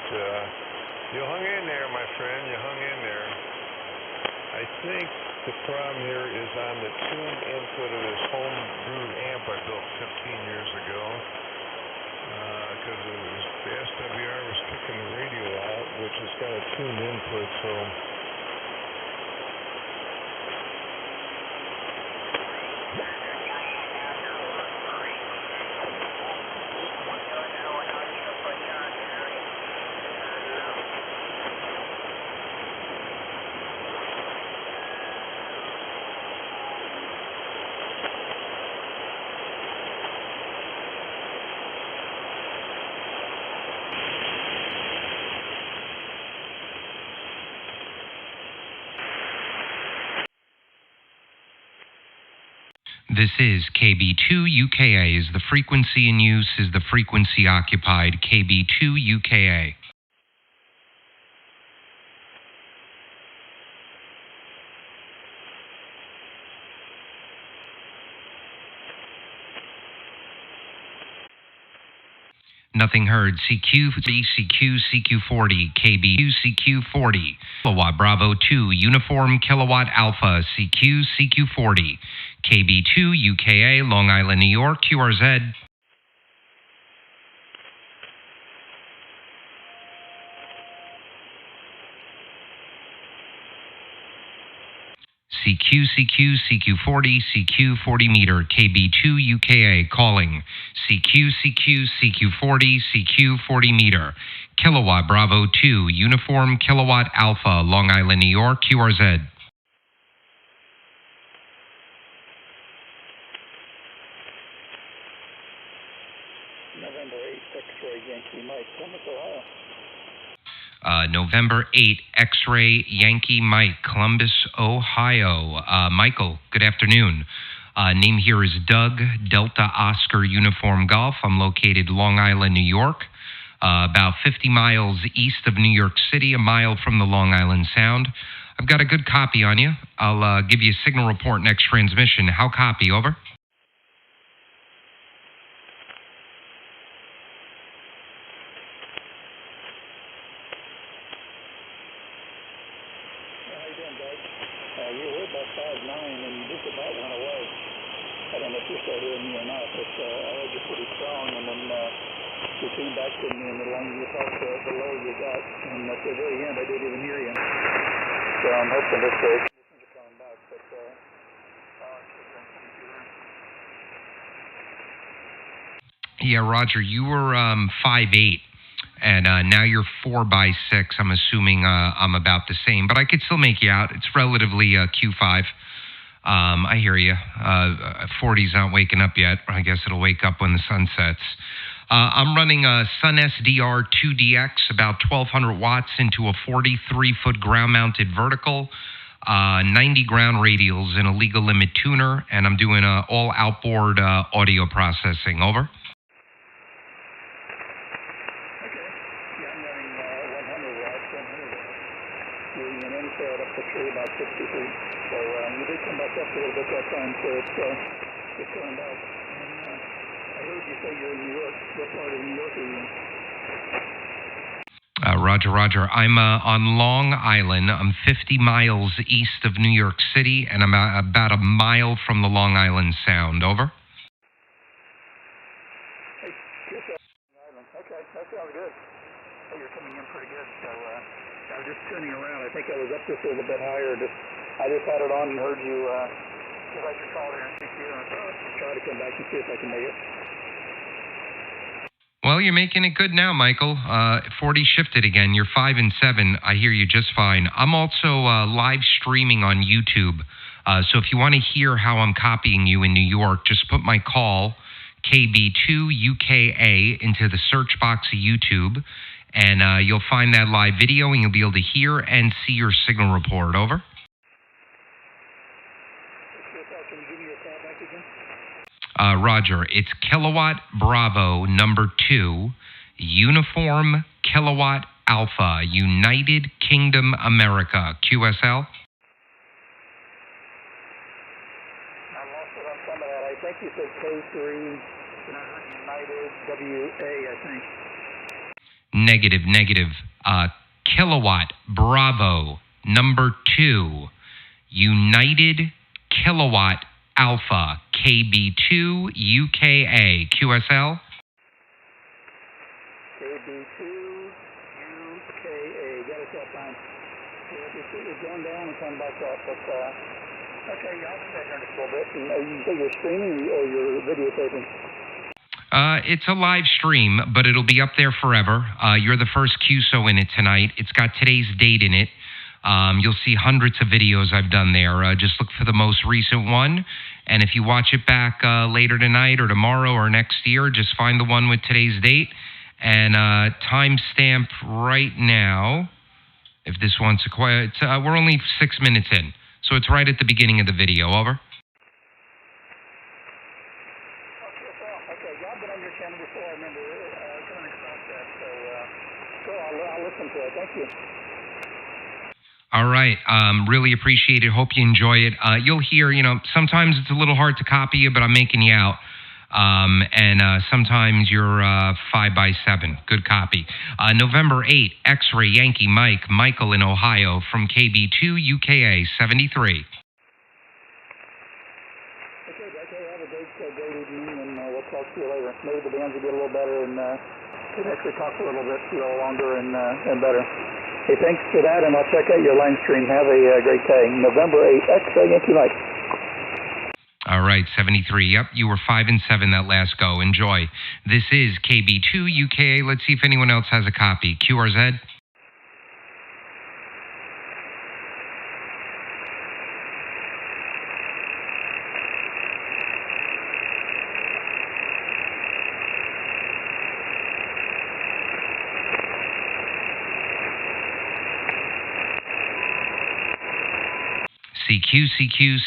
you hung in there, my friend. You hung in there. I think the problem here is on the tuned input of this home brewed amp I built 15 years ago. Because the SWR was kicking the radio out, which has got a tuned input, so... This is KB2 UKA. Is the frequency in use? Is the frequency occupied? KB2 UKA. Nothing heard. CQ, CQ40, KB2, CQ40. Kilowatt Bravo 2, Uniform Kilowatt Alpha, CQ40. KB2, UKA, Long Island, New York, QRZ. CQ40, CQ40 meter, KB2 UKA, calling. CQ40, CQ40 meter. Kilowatt Bravo 2, Uniform Kilowatt Alpha, Long Island, New York, QRZ. November 8, X-ray, Yankee Mike, Columbus, Ohio. November 8, X-ray, Yankee Mike, Columbus, Ohio. Michael, good afternoon. Name here is Doug, Delta Oscar Uniform Golf. I'm located Long Island, New York, about 50 miles east of New York City, a mile from the Long Island Sound. I've got a good copy on you. I'll give you a signal report next transmission. How copy? Over. You were about 5'9", and you just about went away. I don't know if you're still hearing me or not, but I heard you pretty strong, and then you came back to me, and the line you talked the low you got, and at the very end, I didn't even hear you. So I'm hoping this conditions are coming back, but Yeah, Roger, you were 5'8". And now you're 4x6. I'm assuming I'm about the same, but I could still make you out. It's relatively Q5. I hear you. 40's not waking up yet. I guess it'll wake up when the sun sets. I'm running a Sunsdr2 DX, about 1,200 watts into a 43-foot ground-mounted vertical, 90 ground radials in a legal limit tuner, and I'm doing all outboard audio processing. Over. up the tree about 60 feet. So you did come back up a little bit that time, so it's coming back. And I heard you say you're in New York. What part of New York are you in? Roger. I'm on Long Island. I'm 50 miles east of New York City, and I'm about a mile from the Long Island Sound. Over. Hey, Long Island. Okay, that sounds good. Oh, you're coming in pretty good. So I was just tuning around. I think I was up just a little bit higher. I just had it on and heard you. If I could call there and speak to you, and I'll try to come back and see if I can make it. Well, you're making it good now, Michael. 40 shifted again. You're 5 and 7. I hear you just fine. I'm also live streaming on YouTube. So if you want to hear how I'm copying you in New York, just put my call, KB2UKA, into the search box of YouTube, and you'll find that live video, and you'll be able to hear and see your signal report. Over. Can you give me a call back again? Roger, it's Kilowatt Bravo number 2, Uniform Kilowatt Alpha, United Kingdom, America, QSL. I lost it on some of that. I think you said K3, and I heard United WA, I think. negative, negative. Kilowatt Bravo number 2, United Kilowatt Alpha KB2 UKA QSL. KB2 UKA. Got it that time. It's going down and come back up. But okay, I'll stay here just a little bit. You say you're streaming or you're videotaping? It's a live stream, but it'll be up there forever. You're the first QSO in it tonight. It's got today's date in it. You'll see hundreds of videos I've done there. Just look for the most recent one. And if you watch it back later tonight or tomorrow or next year, just find the one with today's date. And timestamp right now, if this one's quiet, we're only 6 minutes in. So it's right at the beginning of the video. Over. Thank you. All right. Really appreciate it. Hope you enjoy it. You'll hear, sometimes it's a little hard to copy you, but I'm making you out. And sometimes you're 5x7. Good copy. November 8, X-Ray Yankee Mike, Michael in Ohio from KB2 UKA 73. Okay, have a great evening, and we'll talk to you later. Maybe the bands will get a little better and can actually talk a little bit longer and better. Hey, thanks for that, and I'll check out your line stream. Have a great day. November 8th, X-Ray Yankee Mike. All right, 73. Yep, you were 5 and 7 that last go. Enjoy. This is KB2 UKA. Let's see if anyone else has a copy. QRZ.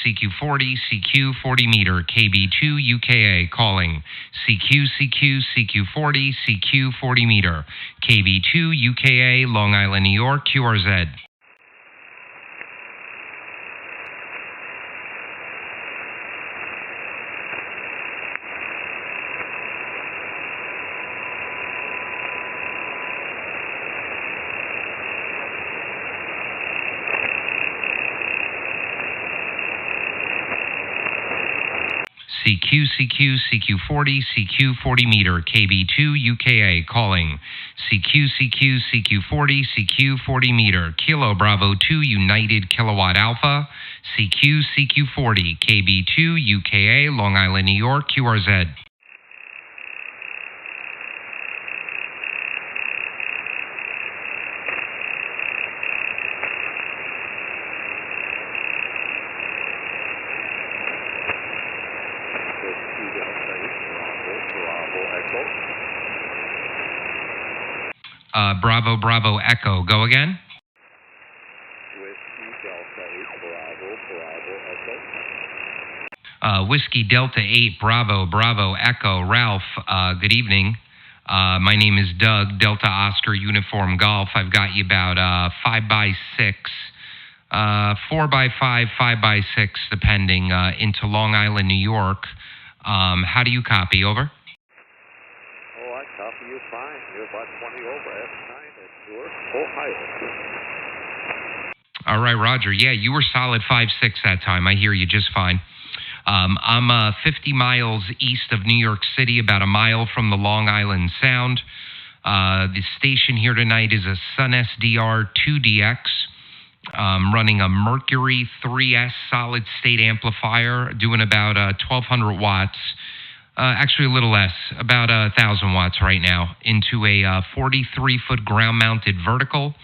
CQ40, CQ40 meter, KB2 UKA calling. CQ40, CQ40 meter, KB2 UKA, Long Island, New York, QRZ. CQ40, CQ40 meter, KB2 UKA calling. CQ40, CQ40 meter, Kilo Bravo 2 United Kilowatt Alpha. CQ40, KB2 UKA, Long Island, New York, QRZ. Bravo, Bravo, Echo. Go again. Whiskey Delta 8, Bravo, Bravo, Echo. Whiskey Delta 8, Bravo, Bravo, Echo. Ralph, good evening. My name is Doug, Delta Oscar Uniform Golf. I've got you about 5x6, 4x5, 5x6, depending, into Long Island, New York. How do you copy? Over. Oh, I copy you fine. You're about 20 over. F9 at Newark, Ohio. All right, Roger. Yeah, you were solid 5-6 that time. I hear you just fine. I'm 50 miles east of New York City, about a mile from the Long Island Sound. The station here tonight is a Sunsdr2 DX. Running a Mercury III solid-state amplifier, doing about 1,200 watts. Actually, a little less, about 1,000 watts right now, into a 43-foot ground-mounted vertical.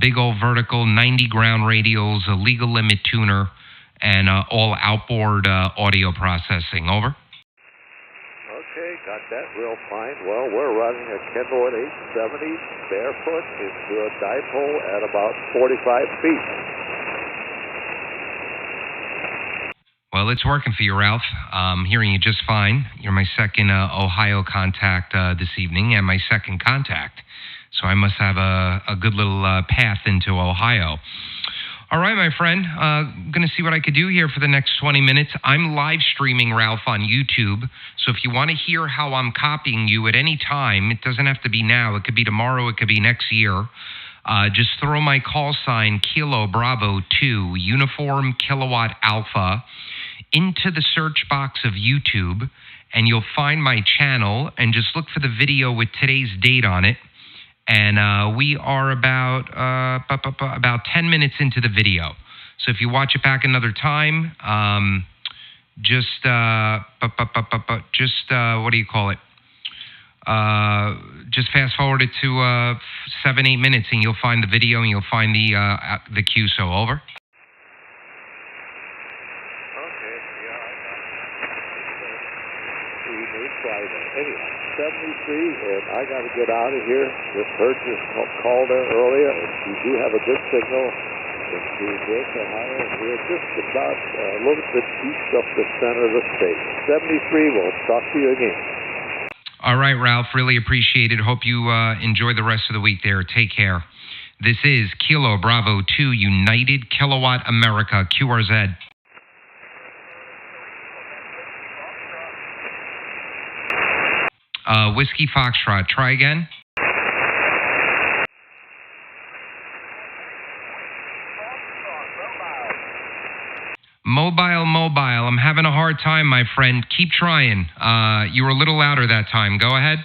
Big old vertical, 90 ground radials, a legal limit tuner, and all outboard audio processing. Over. Okay, got that real fine. Well, we're running a Kendall at 870 barefoot into a dipole at about 45 feet. Well, it's working for you, Ralph. I'm hearing you just fine. You're my second Ohio contact this evening and my second contact. So I must have a good little path into Ohio. All right, my friend. I'm going to see what I could do here for the next 20 minutes. I'm live streaming Ralph on YouTube. So if you want to hear how I'm copying you at any time, it doesn't have to be now. It could be tomorrow. It could be next year. Just throw my call sign, Kilo Bravo 2, Uniform Kilowatt Alpha, into the search box of YouTube, and you'll find my channel, and just look for the video with today's date on it. And we are about 10 minutes into the video. So if you watch it back another time, just what do you call it? Just fast forward it to 7-8 minutes, and you'll find the video, and you'll find the QSO. Over. Okay, yeah, we may try that. Anyhow, 73, and I got to get out of here. This herd just called in earlier, and we do have a good signal into North Ohio. We're just about a little bit east of the center of the state. 73, we'll talk to you again. All right, Ralph, really appreciate it. Hope you enjoy the rest of the week there. Take care. This is Kilo Bravo 2, United Kilowatt America, QRZ. Whiskey Foxtrot, try again. Mobile. I'm having a hard time, my friend. Keep trying. You were a little louder that time. Go ahead.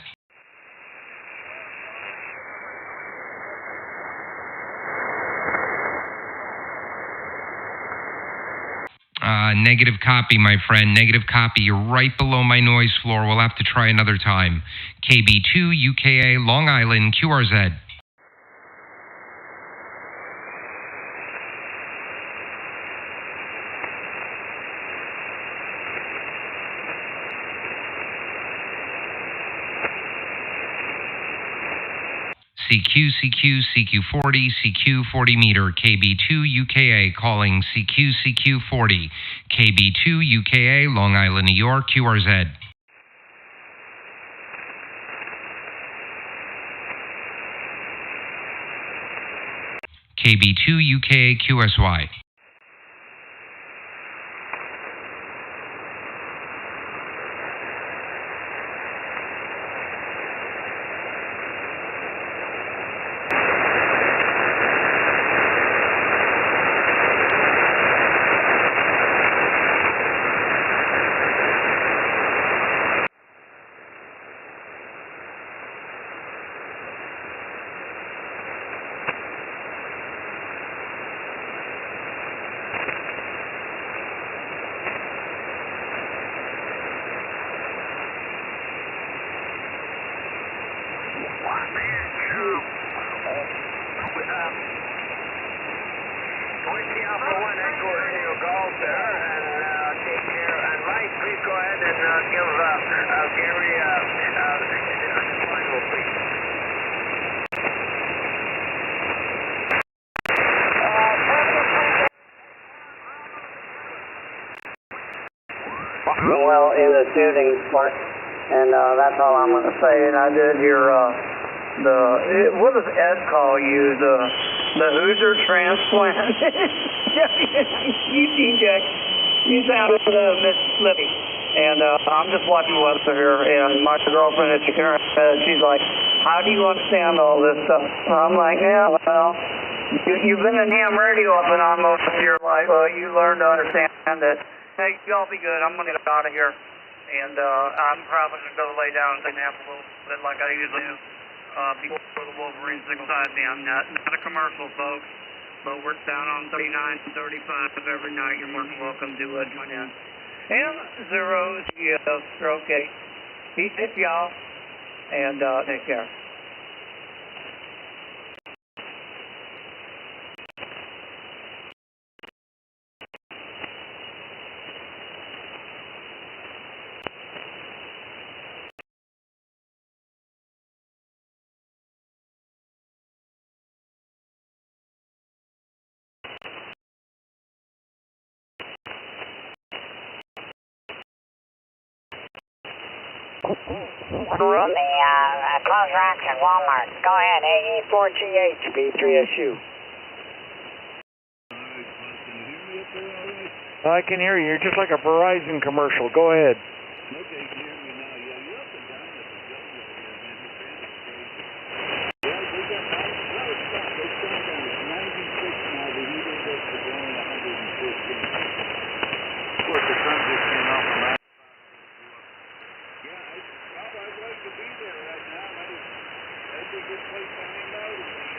Negative copy, my friend. Negative copy. You're right below my noise floor. We'll have to try another time. KB2, UKA, Long Island, QRZ. CQ40, CQ40 meter, KB2 UKA calling CQ40, KB2 UKA, Long Island, New York, QRZ. KB2 UKA, QSY. Well, in the shooting part, and that's all I'm going to say. And I did hear what does Ed call you? The Hoosier transplant. Eugene Jack. He's out of Mississippi, and I'm just watching weather here. And my girlfriend at the current, she's like, "How do you understand all this stuff?" I'm like, "Yeah, well, you've been in ham radio up and on most of your life. You learn to understand that." Hey, y'all be good. I'm going to get out of here. And I'm probably going to go lay down and nap a little bit like I usually do before the Wolverine signal side me. I'm not a commercial, folks, but we're down on 39 and 35 every night. You're more than welcome to join in. And 0, yes, okay. Be safe, y'all, and take care. From the close racks at Walmart. Go ahead, AE4GH, B3SU. I can hear you. You're just like a Verizon commercial. Go ahead. Okay, you can hear me now. Yeah, you're up and down at the jungle here, man. Your fan is crazy. Yeah, they got, well, it's down. It's gone down. It's 96 now. The heat index is only 115. Of course, the sun just came out from that. Yeah, I'd like to be there right now. That'd be a good place to hang out in the,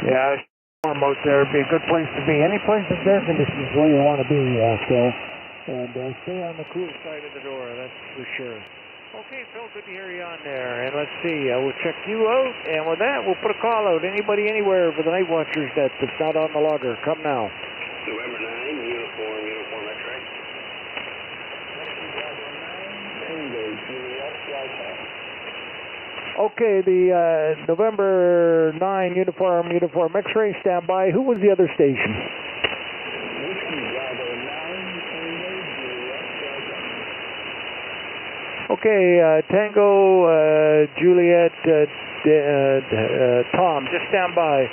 Yeah, warm out there. It'd be a good place to be. Any place that's air conditioned is where you want to be, Phil. And stay on the cool side of the door, that's for sure. Okay, Phil, good to hear you on there. And let's see, we'll check you out. And with that, we'll put a call out. Anybody, anywhere for the night watchers that's not on the logger, come now. November 9, uniform X-ray. Okay, the November 9 uniform X-ray, stand by. Who was the other station? Okay, Tango, Juliet, Tom, just stand by.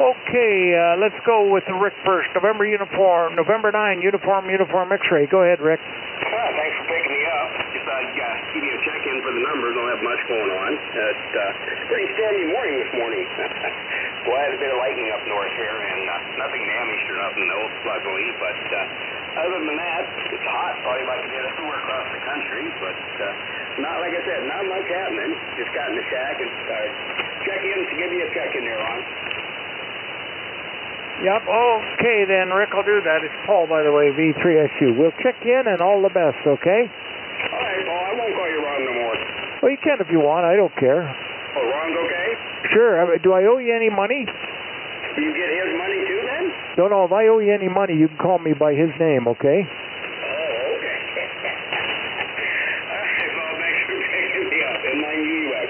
Okay, let's go with Rick first. November 9 uniform X-ray. Go ahead, Rick. Thanks for picking me up. Just thought I'd give you a check-in for the numbers. Don't have much going on. It's pretty stormy morning this morning. Glad a bit of lightning up north here, and nothing damaged or nothing, though, luckily. But other than that, it's hot. Probably about to get a tour across the country, but not, like I said, not much happening. Just got in the shack and check-in to give you a check-in there, Ron. Yep, okay then, Rick, I'll do that. It's Paul, by the way, V3SU. We'll check in and all the best, okay? All right, Paul, I won't call you Ron no more. Well, you can if you want. I don't care. Oh, Ron's okay? Sure. Do I owe you any money? You get his money too, then? Don't know. If I owe you any money, you can call me by his name, okay? Oh, okay. All right, Paul, thanks for picking me up. N9UX.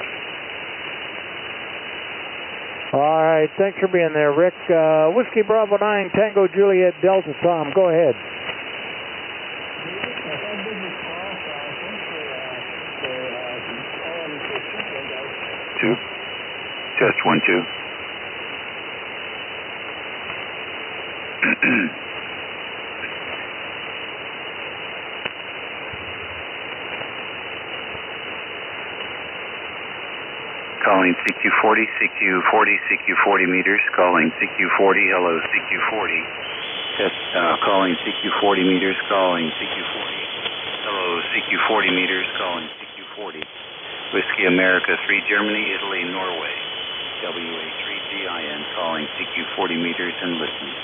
All right, thanks for being there, Rick. Whiskey Bravo 9, Tango Juliet Delta Tom, go ahead. Two. Test 1, 2. Calling CQ40, CQ40 meters. Calling CQ40, hello, CQ40. Test, calling CQ40 meters, calling CQ40. Hello, CQ40 meters, calling CQ40. Whiskey America 3, Germany, Italy, Norway. WA3GIN, calling CQ40 meters and listening.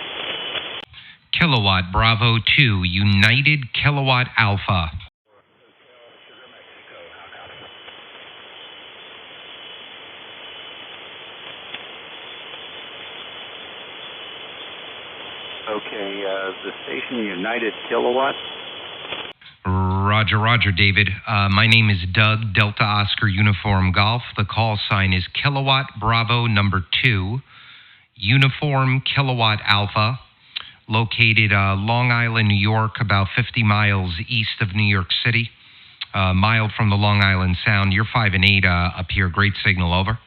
Kilowatt Bravo 2, United Kilowatt Alpha. Okay, the station United Kilowatt. Roger, Roger, David. My name is Doug, Delta Oscar Uniform Golf. The call sign is Kilowatt Bravo number 2, Uniform Kilowatt Alpha, located Long Island, New York, about 50 miles east of New York City, mile from the Long Island Sound. You're 5 and 8 up here. Great signal, over.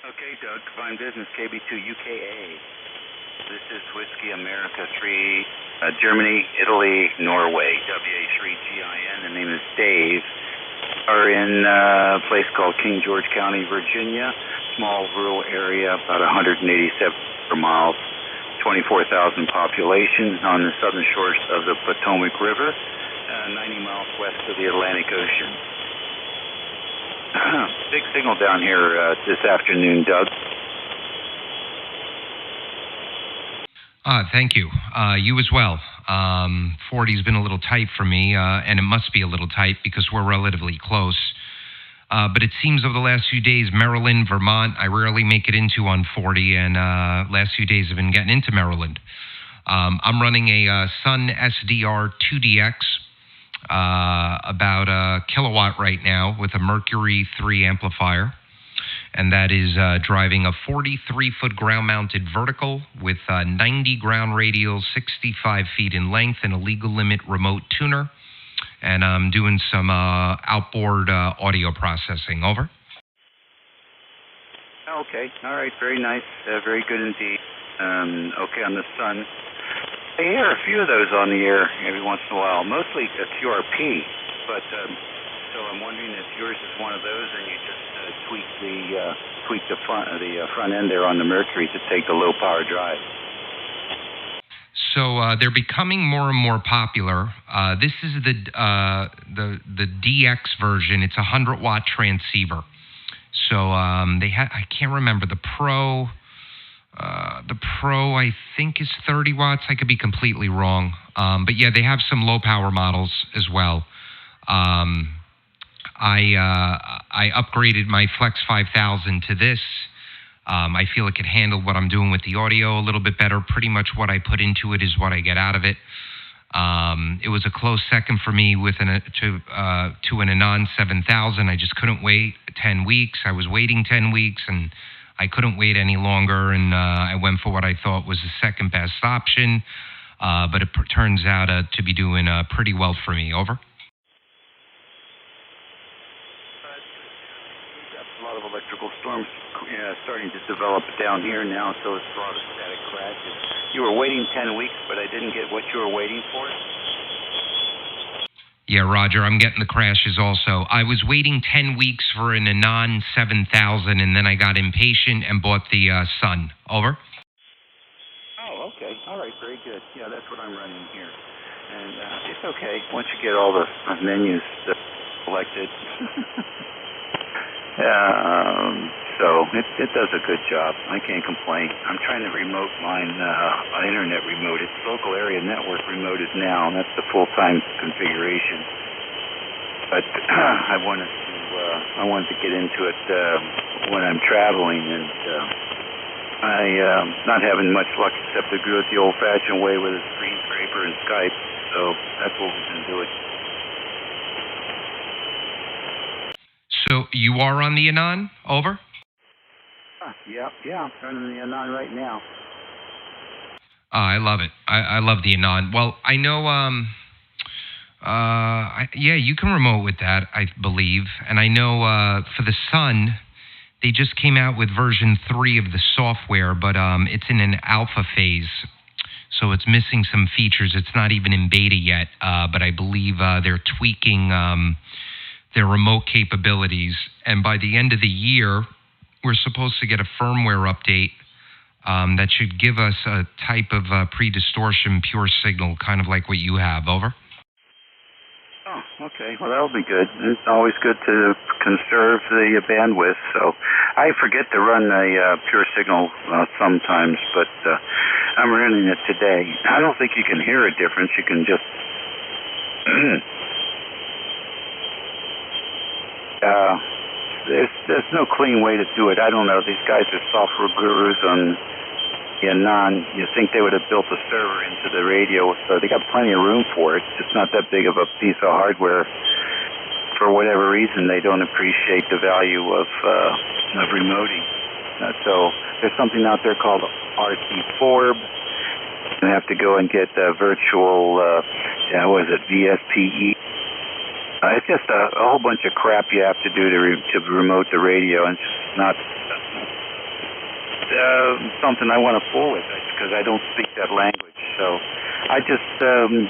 Okay, Doug, Combined Business, KB2 UKA. This is Whiskey America 3, Germany, Italy, Norway, WA3GIN. The name is Dave. Are in a place called King George County, Virginia. Small rural area, about 187 miles, 24,000 population on the southern shores of the Potomac River, 90 miles west of the Atlantic Ocean. Big signal down here this afternoon, Doug. Thank you. You as well. 40's been a little tight for me, and it must be a little tight because we're relatively close. But it seems over the last few days, Maryland, Vermont, I rarely make it into on 40, and last few days I've been getting into Maryland. I'm running a Sunsdr2 DX, about a kilowatt right now with a Mercury III amplifier. And that is driving a 43-foot ground-mounted vertical with 90 ground radials, 65 feet in length, and a legal limit remote tuner. And I'm doing some outboard audio processing. Over. Okay. All right. Very nice. Very good indeed. Okay, on the Sun. I hear a few of those on the air every once in a while, mostly a QRP. But so I'm wondering if yours is one of those, and you just tweak the front end there on the Mercury to take the low power drive. So they're becoming more and more popular. This is the DX version. It's a 100-watt transceiver. So I can't remember the Pro. The Pro I think is 30 watts. I could be completely wrong. But yeah, they have some low power models as well. I upgraded my Flex 5000 to this. I feel it could handle what I'm doing with the audio a little bit better. Pretty much what I put into it is what I get out of it. It was a close second for me with to an Anon 7000. I just couldn't wait 10 weeks. I was waiting 10 weeks, and I couldn't wait any longer, and I went for what I thought was the second best option. But it turns out to be doing pretty well for me. Over. A lot of electrical storms starting to develop down here now, so it's a lot of static crashes. You were waiting 10 weeks, but I didn't get what you were waiting for? Yeah, Roger, I'm getting the crashes also. I was waiting 10 weeks for an Anon 7000, and then I got impatient and bought the Sun. Over. Oh, okay. All right, very good. Yeah, that's what I'm running here. And it's okay once you get all the menus selected. So it does a good job. I can't complain. I'm trying to remote mine, internet remote. It's local area network remoted now, and that's the full-time configuration. But I wanted to get into it when I'm traveling, and I not having much luck except to do it the old-fashioned way with a screen scraper and Skype. So that's what we've been doing. So you are on the Anon? Over. Yeah, I'm running the Anon right now. I love it. I love the Anon. Well, I know, yeah, you can remote with that, I believe. And I know for the Sun, they just came out with version 3 of the software, but it's in an alpha phase. So it's missing some features. It's not even in beta yet, but I believe they're tweaking their remote capabilities. And by the end of the year, we're supposed to get a firmware update that should give us a type of pre-distortion pure signal, kind of like what you have. Over. Oh, okay. Well, that'll be good. It's always good to conserve the bandwidth. So I forget to run a pure signal sometimes, but I'm running it today. I don't think you can hear a difference. You can just... There's no clean way to do it. I don't know. These guys are software gurus on Anon. You think they would have built a server into the radio, so they got plenty of room for it. It's not that big of a piece of hardware. For whatever reason, they don't appreciate the value of remoting. So there's something out there called RT4. You have to go and get virtual, what is it, VSPE. It's just a whole bunch of crap you have to do to remote the radio, and it's just not something I want to fool with because I don't speak that language. So I just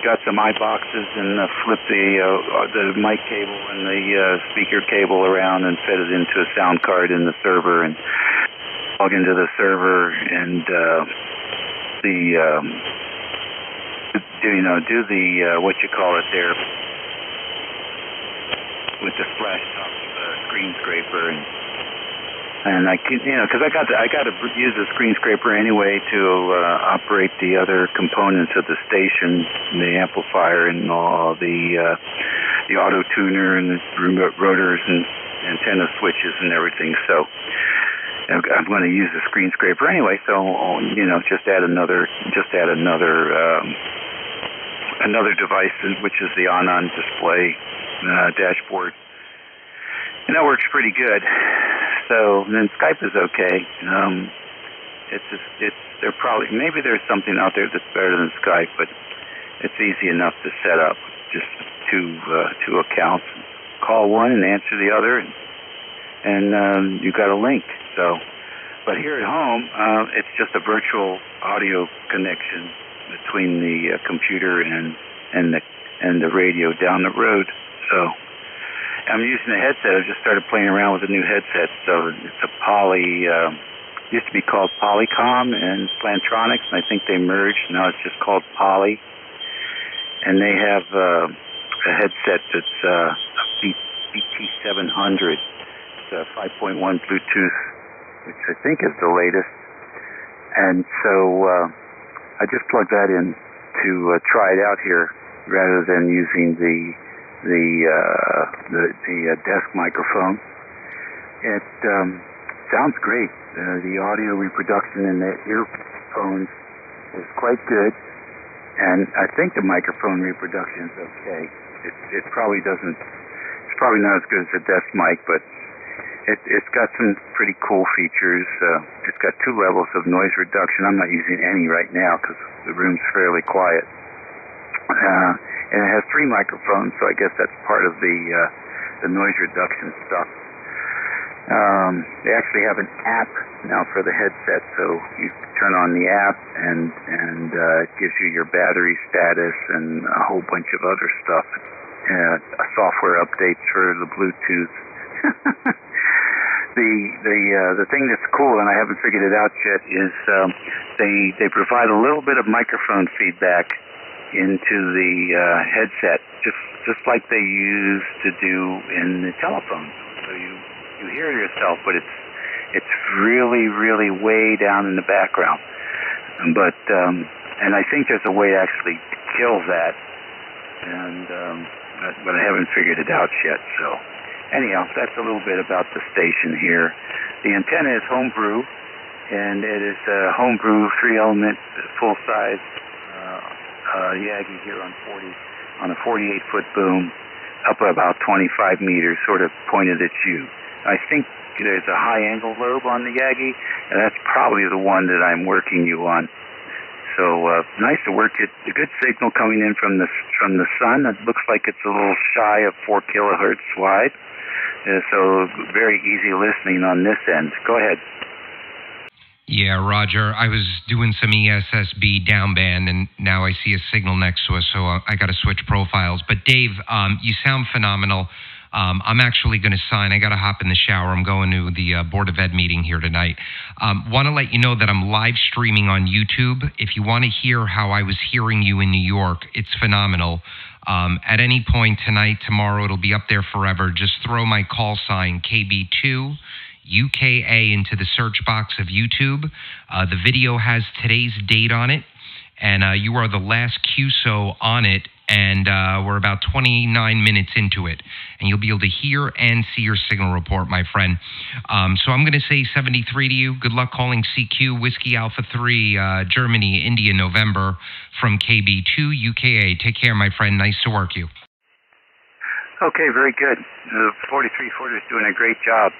got some iBoxes and flipped the mic cable and the speaker cable around and fed it into a sound card in the server and plug into the server and do the what you call it there. With the flash top screen scraper, and I can, because I got to use the screen scraper anyway to operate the other components of the station, the amplifier and all the auto tuner and the remote rotors and antenna switches and everything. So I'm going to use the screen scraper anyway. So just add another device, which is the on display dashboard. And that works pretty good. So then Skype is okay. Maybe there's something out there that's better than Skype, but it's easy enough to set up. Just two accounts. Call one and answer the other, and you got a link. So, but here at home, it's just a virtual audio connection between the computer and the radio down the road. So I'm using a headset. I just started playing around with a new headset. So it's a used to be called Polycom and Plantronics, and I think they merged. Now it's just called Poly. And they have a headset that's a BT700. It's a 5.1 Bluetooth, which I think is the latest. And so I just plugged that in to try it out here, rather than using the desk microphone. It sounds great. The audio reproduction in the earphones is quite good, and I think the microphone reproduction is okay. It probably doesn't. It's probably not as good as a desk mic, but it's got some pretty cool features. It's got 2 levels of noise reduction. I'm not using any right now because the room's fairly quiet. And it has 3 microphones, so I guess that's part of the noise reduction stuff. They actually have an app now for the headset, so you turn on the app and it gives you your battery status and a whole bunch of other stuff. Software updates for the Bluetooth. The thing that's cool, and I haven't figured it out yet, is they provide a little bit of microphone feedback into the headset, just like they used to do in the telephone. So you hear yourself, but it's really, really way down in the background. But and I think there's a way to actually kill that, but I haven't figured it out yet. So anyhow, that's a little bit about the station here. The antenna is homebrew, and it is a homebrew 3-element full-size Yagi here on a 48-foot boom, up about 25 meters, sort of pointed at you. I think there's a high-angle lobe on the Yagi, and that's probably the one that I'm working you on. So nice to work it. A good signal coming in from the sun. It looks like it's a little shy of 4 kilohertz wide. So very easy listening on this end. Go ahead. Yeah, Roger. I was doing some ESSB downband, and now I see a signal next to us, so I got to switch profiles. But Dave, you sound phenomenal. I'm actually going to sign. I got to hop in the shower. I'm going to the Board of Ed meeting here tonight. Want to let you know that I'm live streaming on YouTube. If you want to hear how I was hearing you in New York, it's phenomenal. At any point tonight, tomorrow, it'll be up there forever. Just throw my call sign KB2 UKA into the search box of YouTube. The video has today's date on it, and you are the last QSO on it, and we're about 29 minutes into it, and you'll be able to hear and see your signal report, my friend. So I'm going to say 73 to you. Good luck calling CQ Whiskey Alpha 3, Germany, India, November, from KB2 UKA. Take care, my friend. Nice to work you. Okay, very good. The 43-footer is doing a great job.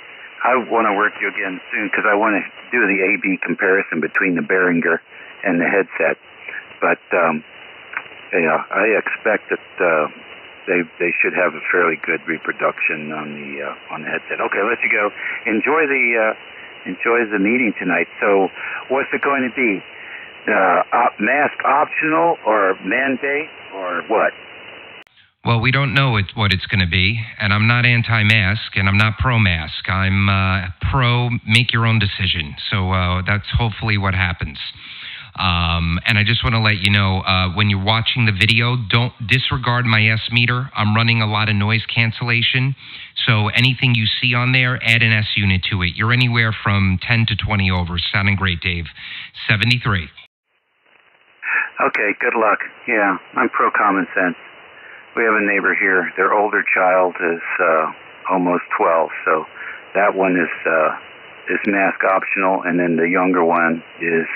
I want to work you again soon because I want to do the A-B comparison between the Behringer and the headset. But yeah, I expect that they should have a fairly good reproduction on the headset. Okay, I'll let you go. Enjoy the meeting tonight. So, what's it going to be? Mask optional or mandate or what? Well, we don't know what it's going to be, and I'm not anti-mask, and I'm not pro-mask. I'm pro make your own decision. So that's hopefully what happens. And I just want to let you know, when you're watching the video, don't disregard my S meter. I'm running a lot of noise cancellation. So anything you see on there, add an S unit to it. You're anywhere from 10 to 20 over. Sounding great, Dave. 73. Okay, good luck. Yeah, I'm pro common sense. We have a neighbor here. Their older child is almost 12, so that one is mask optional, and then the younger one is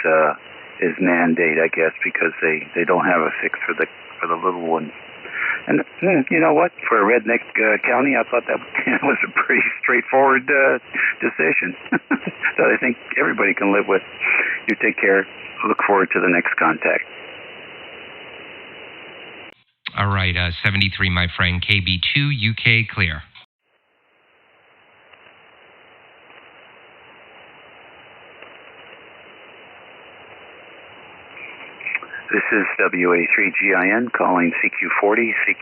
mandate, I guess, because they don't have a fix for the little ones. And you know what? For a redneck county, I thought that was a pretty straightforward decision. So I think everybody can live with. You take care. Look forward to the next contact. All right, 73, my friend. KB2, UK, clear. This is WA3GIN calling CQ40.